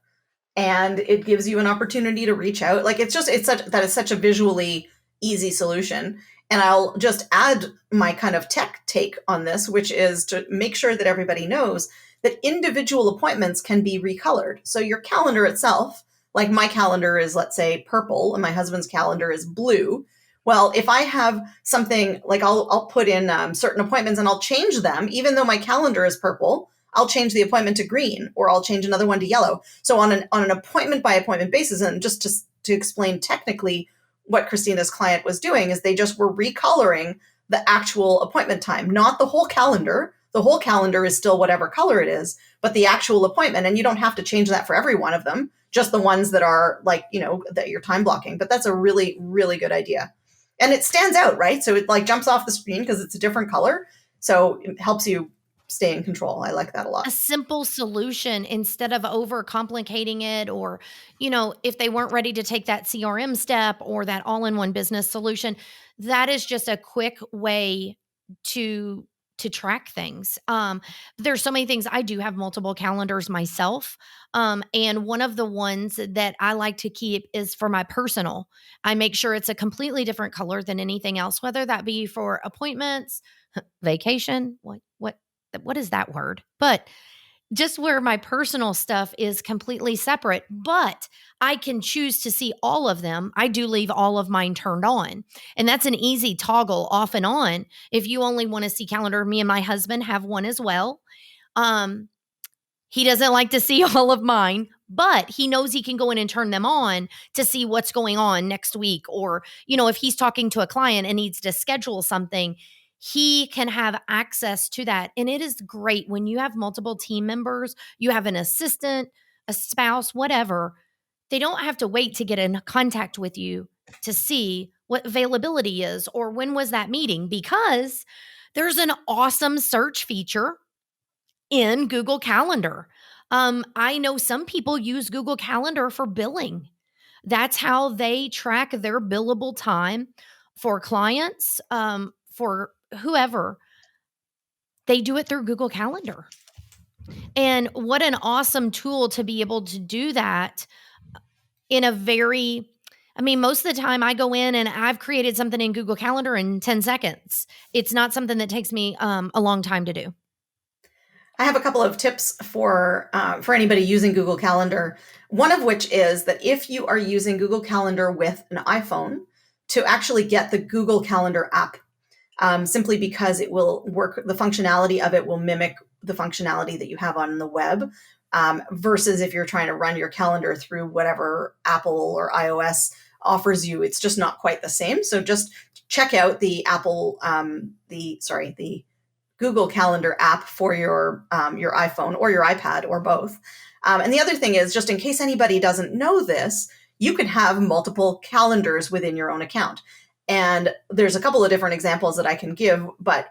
and it gives you an opportunity to reach out. Like it's such a visually easy solution. And I'll just add my kind of tech take on this, which is to make sure that everybody knows that individual appointments can be recolored. So your calendar itself, like my calendar is, let's say, purple and my husband's calendar is blue. Well, if I have something like I'll put in certain appointments and I'll change them, even though my calendar is purple, I'll change the appointment to green, or I'll change another one to yellow. So on an appointment by appointment basis, and just to explain technically what Kristina's client was doing, is they just were recoloring the actual appointment time, not the whole calendar. The whole calendar is still whatever color it is, but the actual appointment, and you don't have to change that for every one of them, just the ones that are like, that you're time blocking. But that's a really, really good idea. And it stands out, right? So it like jumps off the screen because it's a different color. So it helps you stay in control. I like that a lot. A simple solution instead of overcomplicating it, or, if they weren't ready to take that CRM step or that all-in-one business solution, that is just a quick way to track things. There's so many things. I do have multiple calendars myself. And one of the ones that I like to keep is for my personal. I make sure it's a completely different color than anything else, whether that be for appointments, vacation, what is that word? But just where my personal stuff is completely separate, but I can choose to see all of them. I do leave all of mine turned on. And that's an easy toggle off and on. If you only want to see calendar, me and my husband have one as well. He doesn't like to see all of mine, but he knows he can go in and turn them on to see what's going on next week. Or, if he's talking to a client and needs to schedule something, he can have access to that. And it is great when you have multiple team members, you have an assistant, a spouse, whatever. They don't have to wait to get in contact with you to see what availability is or when was that meeting, because there's an awesome search feature in Google Calendar. I know some people use Google Calendar for billing. That's how they track their billable time for clients, for whoever. They do it through Google Calendar. And what an awesome tool to be able to do that in a very, most of the time I go in and I've created something in Google Calendar in 10 seconds. It's not something that takes me a long time to do. I have a couple of tips for anybody using Google Calendar. One of which is that if you are using Google Calendar with an iPhone, to actually get the Google Calendar app, simply because it will work. The functionality of it will mimic the functionality that you have on the web, versus if you're trying to run your calendar through whatever Apple or iOS offers you, it's just not quite the same. So just check out the the Google Calendar app for your iPhone or your iPad or both. And the other thing is, just in case anybody doesn't know this, you can have multiple calendars within your own account. And there's a couple of different examples that I can give, but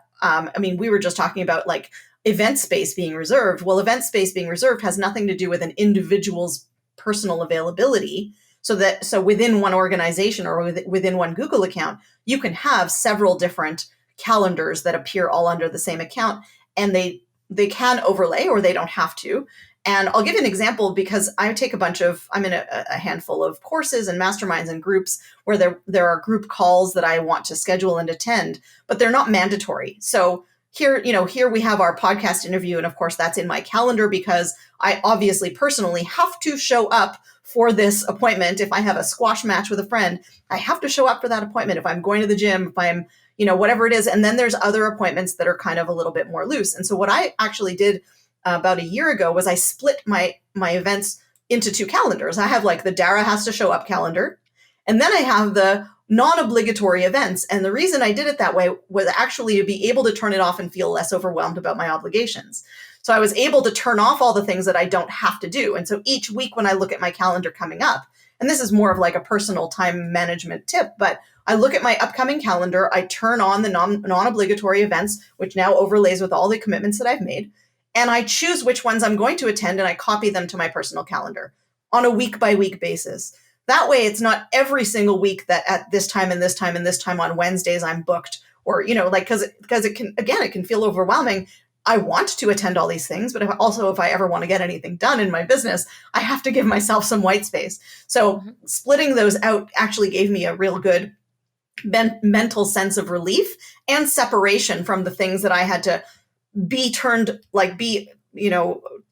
we were just talking about like event space being reserved. Well, event space being reserved has nothing to do with an individual's personal availability. So within one organization or within one Google account, you can have several different calendars that appear all under the same account, and they can overlay or they don't have to. And I'll give you an example because I'm in a handful of courses and masterminds and groups where there are group calls that I want to schedule and attend, but they're not mandatory. So here we have our podcast interview. And of course that's in my calendar because I obviously personally have to show up for this appointment. If I have a squash match with a friend, I have to show up for that appointment. If I'm going to the gym, if I'm, whatever it is. And then there's other appointments that are kind of a little bit more loose. And so what I actually did about a year ago was I split my events into two calendars. I have like the Dara has to show up calendar, and then I have the non-obligatory events. And the reason I did it that way was actually to be able to turn it off and feel less overwhelmed about my obligations. So I was able to turn off all the things that I don't have to do. And so each week when I look at my calendar coming up, and this is more of like a personal time management tip, but I look at my upcoming calendar, I turn on the non-obligatory events, which now overlays with all the commitments that I've made, and I choose which ones I'm going to attend, and I copy them to my personal calendar on a week-by-week basis. That way, it's not every single week that at this time and this time and this time on Wednesdays I'm booked, or, like, because it can feel overwhelming. I want to attend all these things, but if I ever want to get anything done in my business, I have to give myself some white space. So splitting those out actually gave me a real good mental sense of relief and separation from the things that I had to be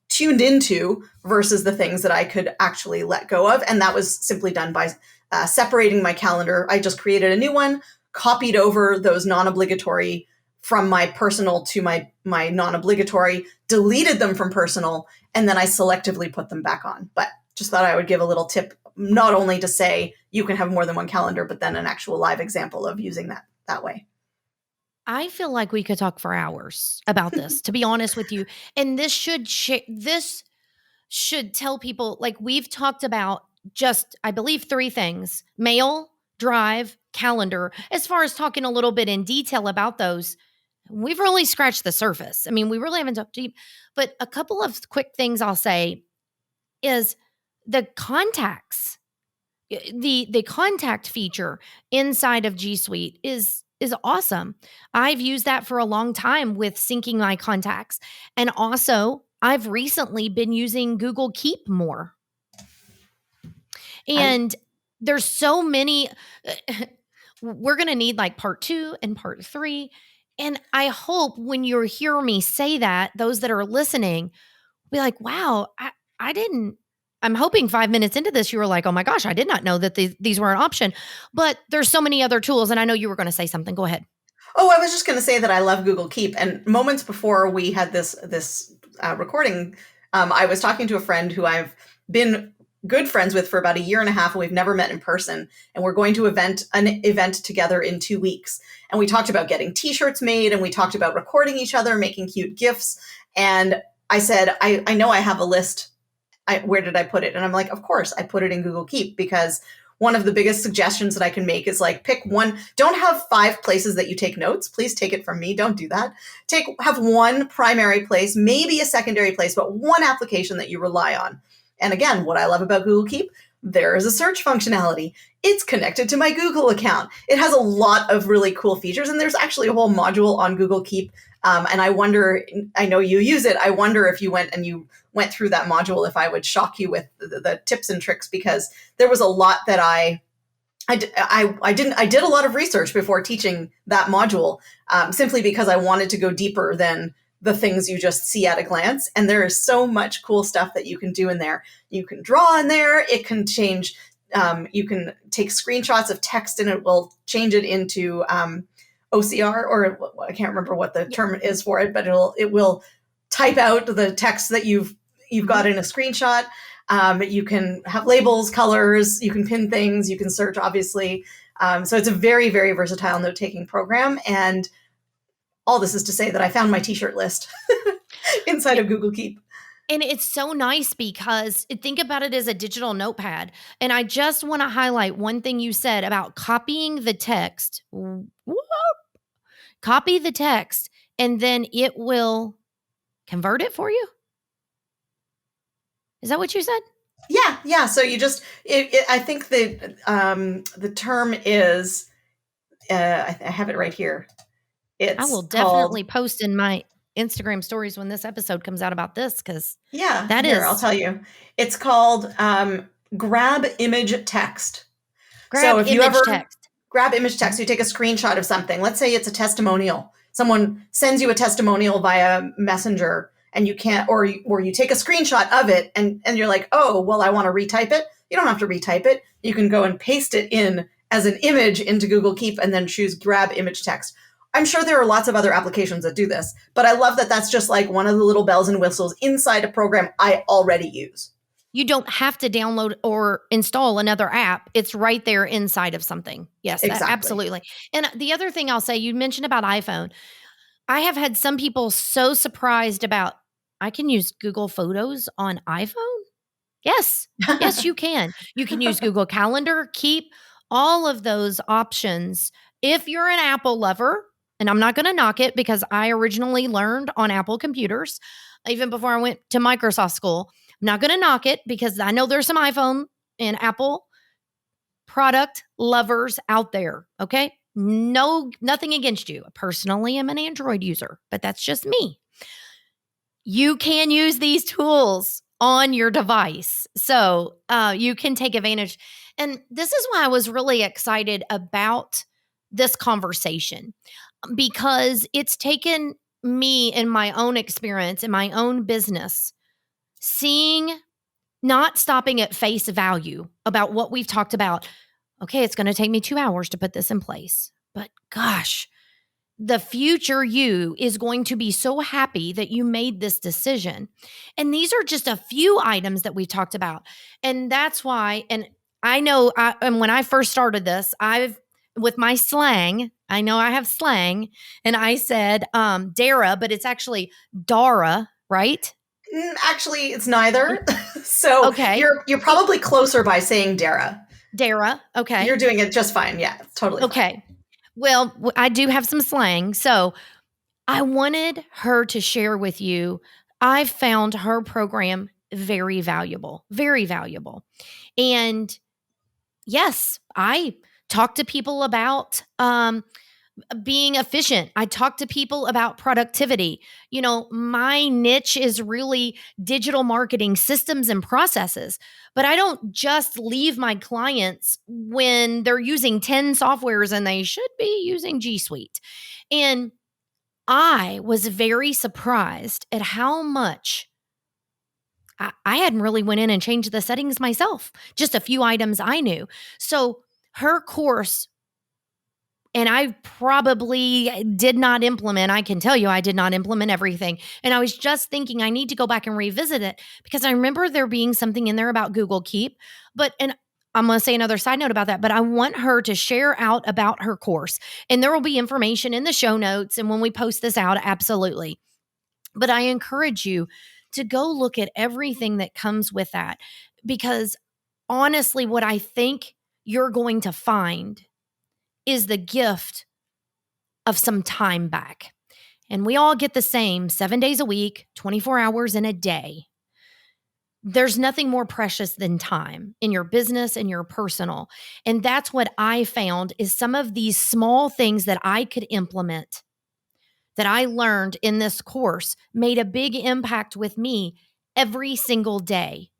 tuned into versus the things that I could actually let go of. And that was simply done by separating my calendar. I just created a new one, copied over those non-obligatory from my personal to my non-obligatory, deleted them from personal, and then I selectively put them back on. But just thought I would give a little tip, not only to say you can have more than one calendar, but then an actual live example of using that way. I feel like we could talk for hours about this, to be honest with you. And this should tell people, like, we've talked about just, I believe, 3 things: mail, drive, calendar. As far as talking a little bit in detail about those, we've really scratched the surface. I mean, we really haven't talked deep. But a couple of quick things I'll say is the contacts. The contact feature inside of GSuite is awesome. I've used that for a long time with syncing my contacts. And also, I've recently been using Google Keep more. And there's so many. We're going to need like part 2 and part 3. And I hope when you hear me say that, those that are listening be like, wow, I didn't. I'm hoping 5 minutes into this, you were like, oh my gosh, I did not know that these were an option. But there's so many other tools. And I know you were going to say something. Go ahead. Oh, I was just going to say that I love Google Keep. And moments before we had this recording, I was talking to a friend who I've been good friends with for about 1.5 years, and we've never met in person. And we're going to an event together in 2 weeks. And we talked about getting t-shirts made, and we talked about recording each other, making cute GIFs. And I said, I know I have a list. Where did I put it? And I'm like, of course, I put it in Google Keep, because one of the biggest suggestions that I can make is like, pick one. Don't have 5 places that you take notes. Please take it from me. Don't do that. Have one primary place, maybe a secondary place, but one application that you rely on. And again, what I love about Google Keep, there is a search functionality. It's connected to my Google account. It has a lot of really cool features, and there's actually a whole module on Google Keep. And I wonder, I know you use it. I wonder if you went through that module, if I would shock you with the tips and tricks, because there was a lot that I did a lot of research before teaching that module, simply because I wanted to go deeper than the things you just see at a glance. And there is so much cool stuff that you can do in there. You can draw in there. It can change. You can take screenshots of text and it will change it into OCR, or I can't remember what the term is for it, but it will type out the text that you've got in a screenshot. You can have labels, colors, you can pin things, you can search, obviously. So it's a very, very versatile note-taking program. And all this is to say that I found my t-shirt list inside of Google Keep. And it's so nice because think about it as a digital notepad. And I just want to highlight one thing you said about copying the text. Copy the text, and then it will convert it for you. Is that what you said? Yeah. So you just, I think the term is, I have it right here. I will definitely post in my Instagram stories when this episode comes out about this, because I'll tell you. It's called grab image text. Grab image text, you take a screenshot of something. Let's say it's a testimonial. Someone sends you a testimonial via Messenger, and you can't, or you take a screenshot of it, and you're like, oh, well, I want to retype it. You don't have to retype it. You can go and paste it in as an image into Google Keep, and then choose grab image text. I'm sure there are lots of other applications that do this, but I love that that's just like one of the little bells and whistles inside a program I already use. You don't have to download or install another app. It's right there inside of something. Yes, Exactly. absolutely. And the other thing I'll say, you mentioned about iPhone. I have had some people so surprised about, I can use Google Photos on iPhone? Yes. Yes, you can. You can use Google Calendar, Keep, all of those options. If you're an Apple lover, and I'm not going to knock it because I originally learned on Apple computers, even before I went to Microsoft school. I'm not going to knock it because I know there's some iPhone and Apple product lovers out there. Okay. No, nothing against you. Personally, I'm an Android user, but that's just me. You can use these tools on your device. So you can take advantage. And this is why I was really excited about this conversation, because it's taken me in my own experience, in my own business, seeing, not stopping at face value about what we've talked about. Okay, it's going to take me 2 hours to put this in place. But gosh, the future you is going to be so happy that you made this decision. And these are just a few items that we talked about. And that's why, and I know, and when I first started this, with my slang, I know I have slang, and I said Dara, but it's actually Dara, right? Actually, it's neither. So Okay. you're probably closer by saying Dara. Dara. Okay. You're doing it just fine. Yeah, it's totally fine. Okay. Well, I do have some slang. So I wanted her to share with you. I found her program very valuable, very valuable. And yes, I talk to people about being efficient. I talk to people about productivity. You know, my niche is really digital marketing systems and processes, but I don't just leave my clients when they're using 10 softwares and they should be using GSuite. And I was very surprised at how much I hadn't really went in and changed the settings myself, just a few items I knew. So her course, and I probably did not implement, I can tell you I did not implement everything. And I was just thinking I need to go back and revisit it because I remember there being something in there about Google Keep. And I'm going to say another side note about that, but I want her to share out about her course. And there will be information in the show notes. And when we post this out, absolutely. But I encourage you to go look at everything that comes with that, because honestly, what I think you're going to find is the gift of some time back. And we all get the same 7 days a week, 24 hours in a day. There's nothing more precious than time in your business and your personal. And that's what I found is some of these small things that I could implement that I learned in this course made a big impact with me every single day.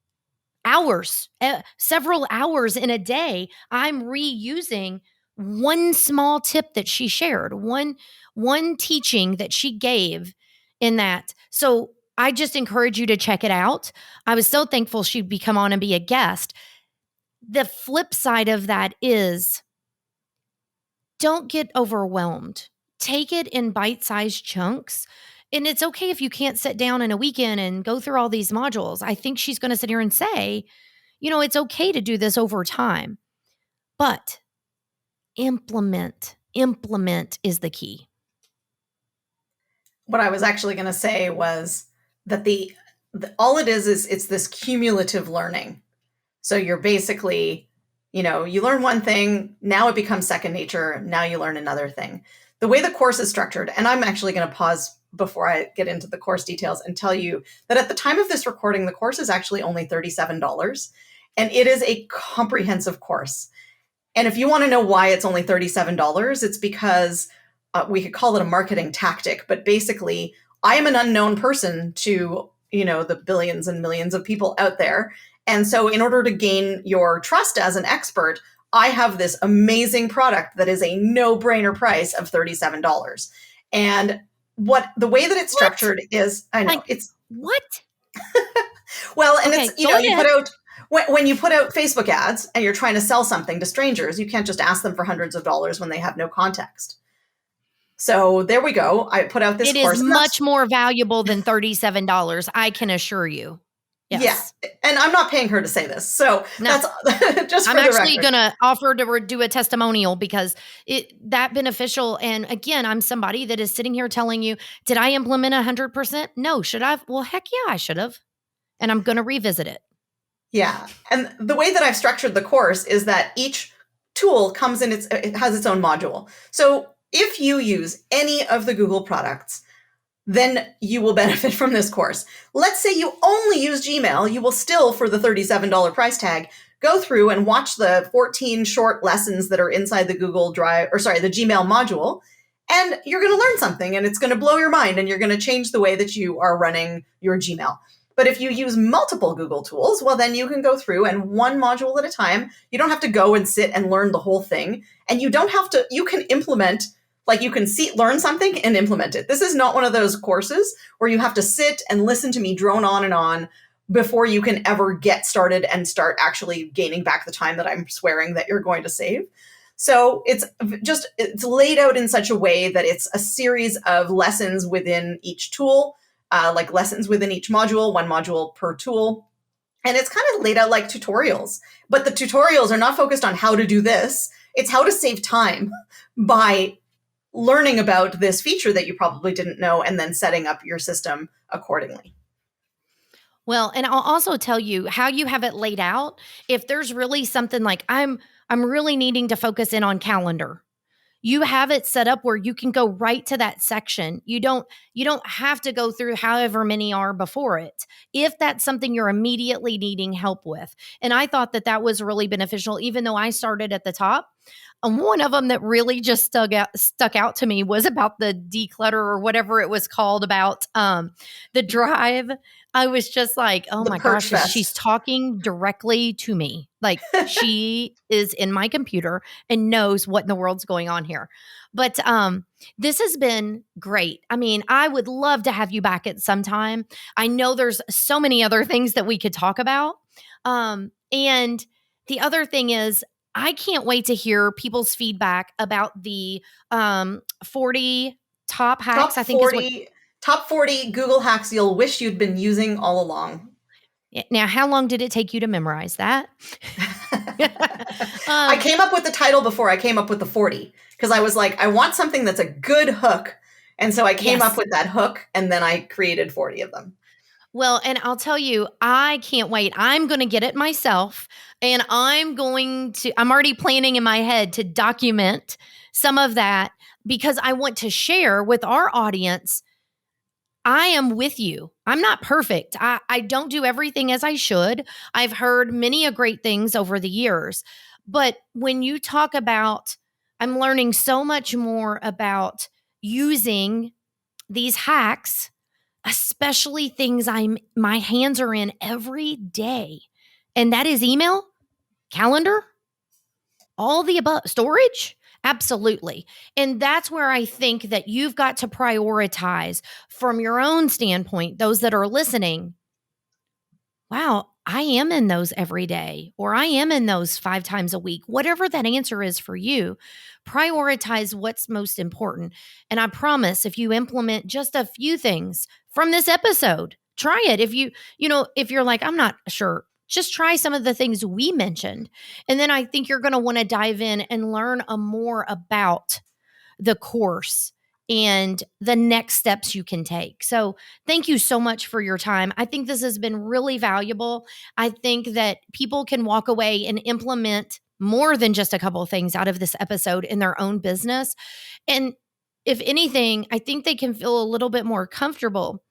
Hours, several hours in a day, I'm reusing one small tip that she shared, one teaching that she gave in that. So I just encourage you to check it out. I was so thankful she'd come on and be a guest. The flip side of that is, don't get overwhelmed. Take it in bite-sized chunks. And it's okay if you can't sit down in a weekend and go through all these modules. I think she's going to sit here and say, you know, it's okay to do this over time, but implement is the key. What I was actually going to say was that all it is it's this cumulative learning. So you're basically, you learn one thing, now it becomes second nature, now you learn another thing. The way the course is structured, and I'm actually going to pause before I get into the course details and tell you that at the time of this recording, the course is actually only $37, and it is a comprehensive course. And if you want to know why it's only $37, it's because we could call it a marketing tactic, but basically I am an unknown person to, the billions and millions of people out there. And so in order to gain your trust as an expert, I have this amazing product that is a no-brainer price of $37. And the way that it's structured is, I know it's what? Well, and okay, it's, you put out, when you put out Facebook ads and you're trying to sell something to strangers, you can't just ask them for hundreds of dollars when they have no context. So there we go. I put out this course. It is much more valuable than $37, I can assure you. Yeah. Yes. And I'm not paying her to say this. So No. that's just I'm for the actually record. gonna offer to do a testimonial because that beneficial. And again, I'm somebody that is sitting here telling you, did I implement 100%? No. Should I? Well, heck yeah, I should have. And I'm gonna revisit it. Yeah. And the way that I've structured the course is that each tool it has its own module. So if you use any of the Google products, then you will benefit from this course. Let's say you only use Gmail, you will still, for the $37 price tag, go through and watch the 14 short lessons that are inside the the Gmail module, and you're going to learn something, and it's going to blow your mind, and you're going to change the way that you are running your Gmail. But if you use multiple Google tools, well, then you can go through and one module at a time. You don't have to go and sit and learn the whole thing. And you don't have to, you can implement, like you can learn something and implement it. This is not one of those courses where you have to sit and listen to me drone on and on before you can ever get started and start actually gaining back the time that I'm swearing that you're going to save. So it's laid out in such a way that it's a series of lessons within each tool, like lessons within each module, one module per tool. And it's kind of laid out like tutorials, but the tutorials are not focused on how to do this. It's how to save time by learning about this feature that you probably didn't know and then setting up your system accordingly. Well, and I'll also tell you how you have it laid out. If there's really something like I'm really needing to focus in on calendar. You have it set up where you can go right to that section. You don't have to go through however many are before it. If that's something you're immediately needing help with. And I thought that was really beneficial even though I started at the top. And one of them that really just stuck out to me was about the declutter or whatever it was called about the drive. I was just like, oh The my Perch gosh, she's Fest. talking directly to me. Like she is in my computer and knows what in the world's going on here. But this has been great. I mean, I would love to have you back at some time. I know there's so many other things that we could talk about. And the other thing is, I can't wait to hear people's feedback about the 40 top hacks, Top I think is what. 40 top 40 Google hacks you'll wish you'd been using all along. Now, how long did it take you to memorize that? I came up with the title before I came up with the 40 because I was like, I want something that's a good hook. And so I came up Yes. with that hook and then I created 40 of them. Well, and I'll tell you, I can't wait. I'm going to get it myself and I'm already planning in my head to document some of that because I want to share with our audience. I am with you. I'm not perfect. I don't do everything as I should. I've heard many great things over the years. But when you talk about, I'm learning so much more about using these hacks, especially things my hands are in every day. And that is email, calendar, all the above, storage. Absolutely. And that's where I think that you've got to prioritize from your own standpoint, those that are listening. Wow, I am in those every day, or I am in those 5 times a week. Whatever that answer is for you, prioritize what's most important. And I promise if you implement just a few things from this episode, try it. If you're like, I'm not sure, just try some of the things we mentioned. And then I think you're going to want to dive in and learn more about the course and the next steps you can take. So, thank you so much for your time. I think this has been really valuable. I think that people can walk away and implement more than just a couple of things out of this episode in their own business. And if anything, I think they can feel a little bit more comfortable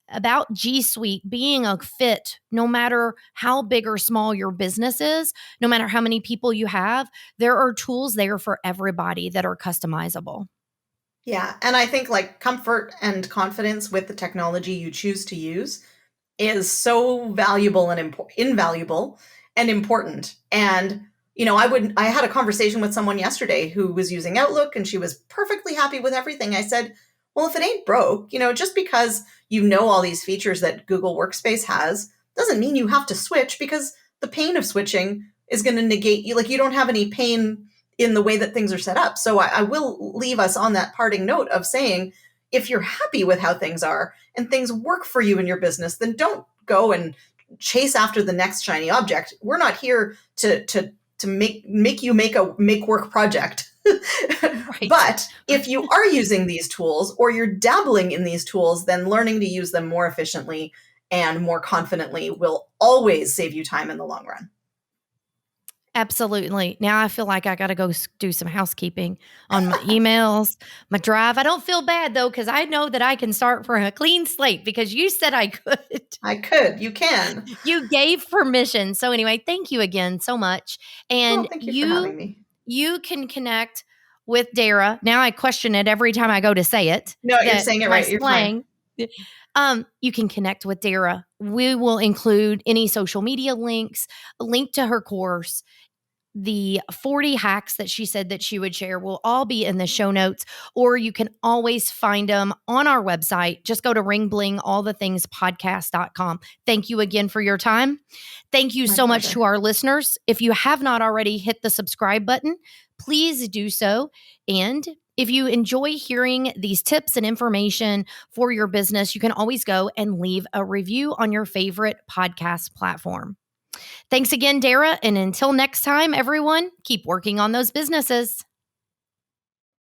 about GSuite being a fit no matter how big or small your business is, no matter how many people you have. There are tools there for everybody that are customizable. Yeah. And I think like comfort and confidence with the technology you choose to use is so valuable and invaluable and important. And I had a conversation with someone yesterday who was using Outlook and she was perfectly happy with everything. I said, well, if it ain't broke, just because you know all these features that Google Workspace has doesn't mean you have to switch, because the pain of switching is going to negate you. Like, you don't have any pain in the way that things are set up. So I will leave us on that parting note of saying, if you're happy with how things are and things work for you in your business, then don't go and chase after the next shiny object. We're not here to make you make a make work project. Right. But if you are using these tools or you're dabbling in these tools, then learning to use them more efficiently and more confidently will always save you time in the long run. Absolutely. Now I feel like I got to go do some housekeeping on my emails, my drive. I don't feel bad though, because I know that I can start from a clean slate because you said I could. I could, you can. You gave permission. So anyway, thank you again so much. Well, And thank you for you having me. you can connect with Dara. Now I question it every time I go to say it. No, you're That saying it my right. You're fine. slang. You can connect with Dara. We will include any social media links, a link to her course. The 40 hacks that she said that she would share will all be in the show notes, or you can always find them on our website. Just go to ringblingallthethingspodcast.com. Thank you again for your time. Thank you My so much pleasure. to our listeners. If you have not already hit the subscribe button, please do so. And if you enjoy hearing these tips and information for your business, you can always go and leave a review on your favorite podcast platform. Thanks again, Dara. And until next time, everyone, keep working on those businesses.